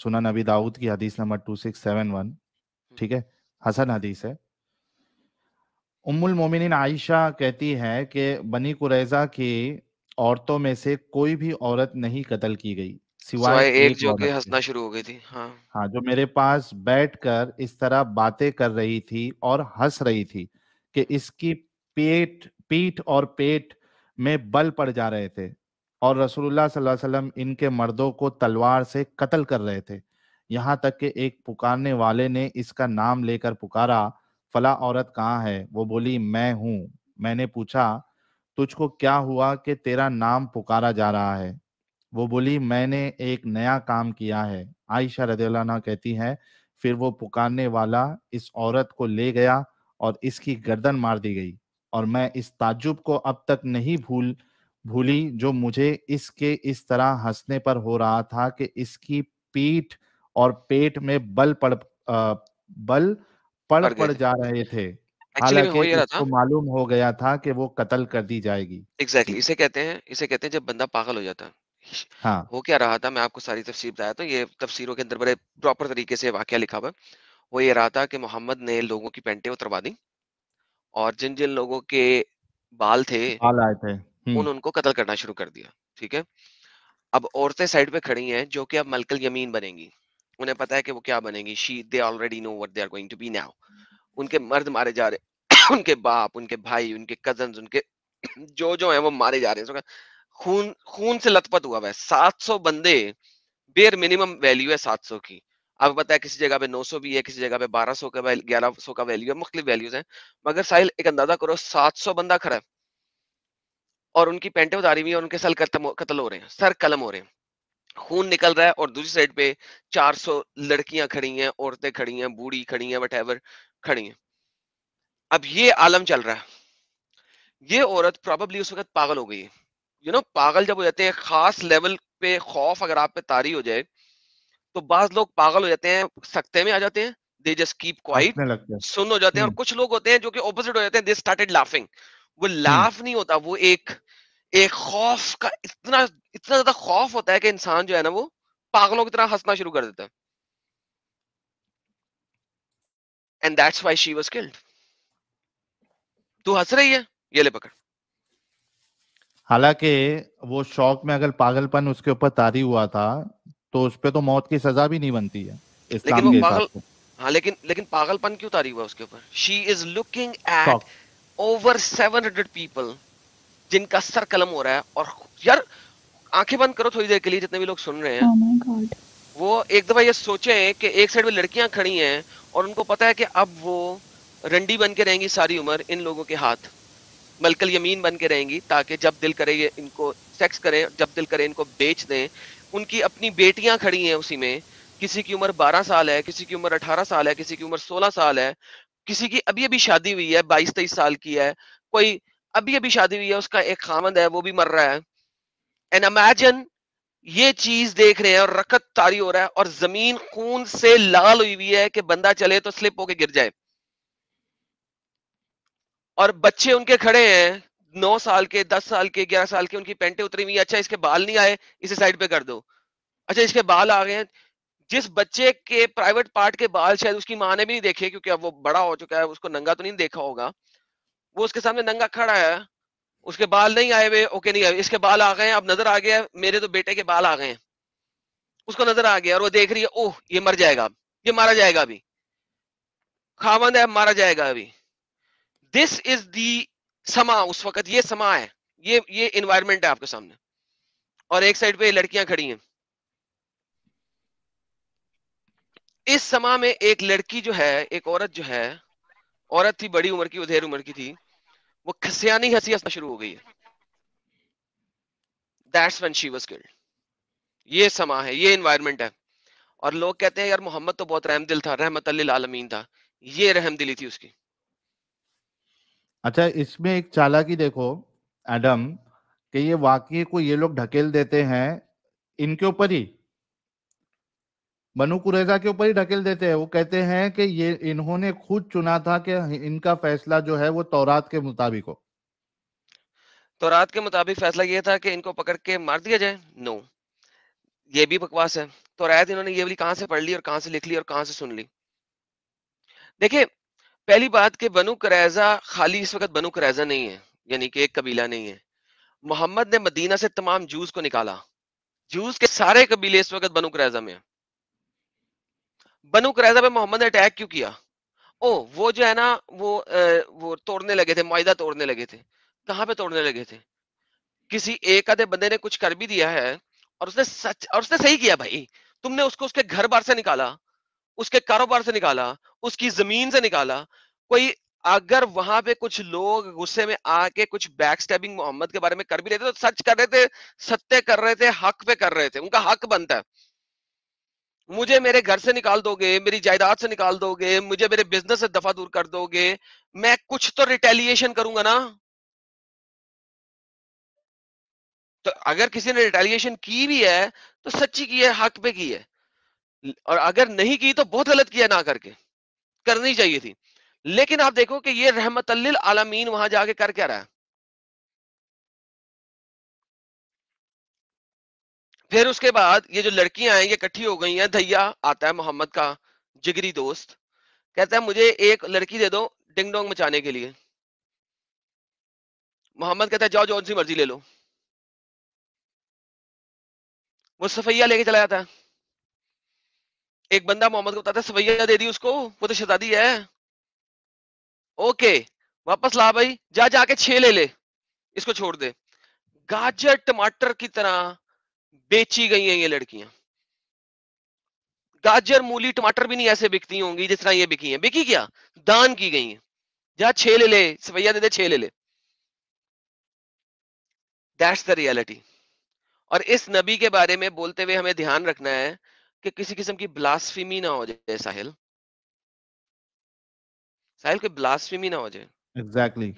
سنن نبی داؤد کی حدیث نمبر 2671, ٹھیک ہے, حسن حدیث ہے. ام المومنین عائشہ کہتی ہے کہ بنی قریظہ کی عورتوں میں سے کوئی بھی عورت نہیں قتل کی گئی سوائے سوائے ایک ایک جو کہ عورت کے. ہنسنا شروع ہو گئی تھی. ہاں ہاں, جو میرے پاس بیٹھ کر اس طرح باتیں کر رہی تھی اور ہنس رہی تھی کہ اس کی پیٹھ اور پیٹ میں بل پڑ جا رہے تھے, اور رسول اللہ صلی اللہ علیہ وسلم ان کے مردوں کو تلوار سے قتل کر رہے تھے. یہاں تک کہ ایک پکارنے والے نے اس کا نام لے کر پکارا, فلاں عورت کہاں ہے؟ وہ بولی میں ہوں. میں نے پوچھا تجھ کو کیا ہوا کہ تیرا نام پکارا جا رہا ہے؟ وہ بولی میں نے ایک نیا کام کیا ہے. عائشہ رضی اللہ عنہا کہتی ہیں پھر وہ پکارنے والا اس عورت کو لے گیا اور اس کی گردن مار دی گئی, اور میں اس تعجب کو اب تک نہیں بھولی جو مجھے اس کے اس طرح ہنسنے پر ہو رہا تھا کہ اس کی پیٹھ اور پیٹ میں بل پڑ گئے پڑ تھے. جا رہے تھے, ایکچولی میں حالانکہ ہو یہ رہا اس تھا کو معلوم ہو گیا تھا کہ وہ قتل کر دی جائے گی. ایگزیکٹلی, جی اسے کہتے ہیں جب بندہ پاگل ہو جاتا ہے. ہاں, ہو کیا رہا تھا, میں آپ کو ساری تفسیر بتایا تو یہ تفسیروں کے اندر بڑے پراپر طریقے سے واقعہ لکھا ہوا ہے. وہ یہ رہا تھا کہ محمد نے لوگوں کی پینٹیں اتروا دی, اور جن جن لوگوں کے بال تھے بال آئے تھے. ان کو قتل کرنا شروع کر دیا. ٹھیک ہے, اب عورتیں سائڈ پہ کھڑی ہیں جو کہ اب ملکل یمین بنیں گی. انہیں پتا ہے کہ وہ کیا بنیں گی. they already know what they are going to be now. ان کے مرد مارے جا رہے, ان کے باپ, ان کے بھائی, ان کے کزنز, ان کے جو ہیں وہ مارے جا رہے ہیں. خون سے لت پت ہوا ہے. 700 بندے بیر منیمم ویلیو ہے 700 کی. آپ کو پتا ہے کسی جگہ پہ 900 بھی ہے, کسی جگہ پہ 1200 کا 1100 کا ویلیو ہے, مختلف ویلیوز ہیں. مگر ساحل ایک اندازہ کرو 700 بندہ کھڑا ہے اور ان کی پینٹیں اتاری ہوئی ہیں اور ان کے سر قتل ہو رہے ہیں, سر قلم ہو رہے ہیں, خون نکل رہا ہے. اور دوسری سائڈ پہ 400 لڑکیاں کھڑی ہیں, عورتیں کھڑی ہیں, بوڑھی کھڑی ہیں, وٹ ایور کھڑی ہیں. اب یہ عالم چل رہا ہے. یہ عورت پروبیبلی اس وقت پاگل ہو گئی ہے. پاگل جب ہو جاتے ہیں خاص لیول پہ, خوف اگر آپ پہ طاری ہو جائے تو بعض لوگ پاگل ہو جاتے ہیں, سکتے میں آ جاتے ہیں, دے جسٹ کیپ کوائٹ, ہنسنے لگتے سن ہو جاتے ہیں. اور کچھ لوگ ہوتے ہیں جو کہ اپوزٹ ہو جاتے ہیں, دے اسٹارٹڈ لافنگ. وہ لاف نہیں ہوتا, وہ ایک خوف کا اتنا زیادہ خوف ہوتا ہے کہ انسان جو ہے نا وہ پاگلوں کی طرح ہنسنا شروع کر دیتا ہے. And that's why she was killed. تو ہنس رہی ہے, یہ لے پکڑ. حالانکہ وہ شوق میں اگر پاگل پن اس کے اوپر طاری ہوا تھا تو اس پہ تو موت کی سزا بھی نہیں بنتی ہے لیکن اسلام وہ کے پاگل, حساب سے. ہاں لیکن پاگل پن کیوں طاری ہوا اس کے اوپر؟ شی از لوکنگ ایٹ شوق. اوور 700 پیپل جن کا سر قلم ہو رہا ہے. اور یار آنکھیں بند کرو تھوڑی دیر کے لیے, جتنے بھی لوگ سن رہے ہیں, Oh my God. وہ ایک دفعہ یہ سوچیں کہ ایک سائڈ میں لڑکیاں کھڑی ہیں اور ان کو پتا ہے کہ اب وہ رنڈی بن کے رہیں گی ساری عمر ان لوگوں کے ہاتھ, ملکل یمین بن کے رہیں گی, تاکہ جب دل کرے یہ ان کو سیکس کریں, جب دل کرے ان کو بیچ دیں. ان کی اپنی بیٹیاں کھڑی ہیں اسی میں, کسی کی عمر 12 سال ہے, کسی کی عمر 18 سال ہے, کسی کی عمر 16 سال ہے, کسی کی ابھی ابھی شادی ہوئی ہے 22-23 سال کی ہے, کوئی ابھی ابھی شادی ہوئی ہے, اس کا ایک خامند ہے وہ بھی مر رہا ہے. اینڈ امیجن یہ چیز دیکھ رہے ہیں اور رکت طاری ہو رہا ہے اور زمین خون سے لال ہوئی ہوئی ہے کہ بندہ چلے تو سلپ ہو کے گر جائے. اور بچے ان کے کھڑے ہیں 9 سال کے, 10 سال کے, 11 سال کے, ان کی پینٹیں اتری ہوئی ہیں. اچھا اس کے بال نہیں آئے, اسے سائڈ پہ کر دو. اچھا اس کے بال آ گئے ہیں, جس بچے کے پرائیویٹ پارٹ کے بال شاید اس کی ماں نے بھی نہیں دیکھے کیونکہ اب وہ بڑا ہو چکا ہے, اس کو ننگا تو نہیں دیکھا ہوگا, وہ اس کے سامنے ننگا کھڑا ہے, اس کے بال نہیں آئے ہوئے, اوکے نہیں آئے, اس کے بال آ گئے ہیں, اب نظر آ گیا میرے تو بیٹے کے بال آ گئے ہیں, اس کو نظر آ گیا اور وہ دیکھ رہی ہے, اوہ یہ مر جائے گا, یہ مارا جائے گا, ابھی خاوند ہے مارا جائے گا ابھی. دس از دی سما, اس وقت یہ سما ہے, یہ انوائرمنٹ ہے آپ کے سامنے. اور ایک سائڈ پہ لڑکیاں کھڑی ہیں. اس سما میں ایک لڑکی جو ہے, ایک عورت جو ہے, عورت تھی بڑی عمر کی, ادھیر عمر کی تھی, وہ کھسیانی ہنسی ہنسنا شروع ہو گئی ہے. That's when she was killed. یہ سما ہے, یہ انوائرمنٹ ہے. اور لوگ کہتے ہیں یار محمد تو بہت رحم دل تھا, رحمت للعالمین تھا. یہ رحم دلی تھی اس کی. اچھا اس میں ایک چالاکی دیکھو ایڈم, کہ یہ واقعے کو یہ لوگ ڈھکیل دیتے ہیں ان کے اوپر ہی, بنو قریظہ کے اوپر ہی ڈھکیل دیتے ہیں. وہ کہتے ہیں کہ یہ انہوں نے خود چنا تھا کہ ان کا فیصلہ جو ہے وہ تورات کے مطابق ہو. تو رات کے مطابق فیصلہ یہ تھا کہ ان کو پکڑ کے مار دیا جائے. نو, یہ بھی بکواس ہے. تو آیت انہوں نے یہ والی کہاں سے پڑھ لی اور کہاں سے لکھ لی اور کہاں سے سن لی؟ دیکھیں پہلی بات کہ بنو قریظہ خالی اس وقت بنو قریظہ نہیں ہے، یعنی کہ ایک قبیلہ نہیں ہے. محمد نے مدینہ سے تمام جوز کو نکالا. جوز کے سارے قبیلے اس وقت بنو قریظہ میں ہیں. بنو قریظہ پہ محمد نے اٹیک کیوں کیا؟ وہ جو ہے نا وہ توڑنے لگے تھے، معاہدہ توڑنے لگے تھے. کہاں پہ توڑنے لگے تھے؟ کسی ایک آدھے بندے نے کچھ کر بھی دیا ہے اور اس نے صحیح کیا بھائی. تم نے اس کو اس کے گھر بار سے نکالا، اس کے کاروبار سے نکالا، اس کی زمین سے نکالا. کوئی اگر وہاں پہ کچھ لوگ غصے میں آ کے کچھ بیک سٹیبنگ محمد کے بارے میں کر بھی رہے تھے تو سچ کر رہے تھے، ستیہ کر رہے تھے، حق پہ کر رہے تھے. ان کا حق بنتا ہے. مجھے میرے گھر سے نکال دو گے، میری جائیداد سے نکال دو گے، مجھے میرے بزنس سے دفع دور کر دو گے، میں کچھ تو ریٹیلیشن کروں گا نا. تو اگر کسی نے ریٹیلیشن کی بھی ہے تو سچی کی ہے، حق پہ کی ہے. اور اگر نہیں کی تو بہت غلط کیا نہ کر کے، کرنی چاہیے تھی. لیکن آپ دیکھو کہ یہ رحمت للعالمین وہاں جا کے کر کیا رہا ہے. پھر اس کے بعد یہ جو لڑکیاں ہیں یہ اکٹھی ہو گئی ہیں. دھیا آتا ہے محمد کا جگری دوست، کہتا ہے مجھے ایک لڑکی دے دو ڈنگ ڈونگ مچانے کے لیے. محمد کہتا ہے جاؤ جون سی مرضی لے لو. وہ صفیہ لے کے چلا جاتا ہے. ایک بندہ محمد کو بتاتا ہے صفیہ دے دی اس کو، وہ تو شہزادی ہے. اوکے واپس لا بھائی، جا کے 6 لے لے، اس کو چھوڑ دے. گاجر ٹماٹر کی طرح بیچی گئی ہیں یہ لڑکیاں. گاجر مولی ٹماٹر بھی نہیں ایسے بکتی ہوں گی جس طرح یہ بکی ہیں. بکی کیا؟ دان کی گئی ہیں. جا 6 لے لے، صفیہ دے دے 6 لے لے. That's the reality. اور اس نبی کے بارے میں بولتے ہوئے ہمیں دھیان رکھنا ہے کہ کسی قسم کی بلاسفیمی نہ ہو جائے. ساحل کی بلاسفیمی نہ ہو جائے. Exactly.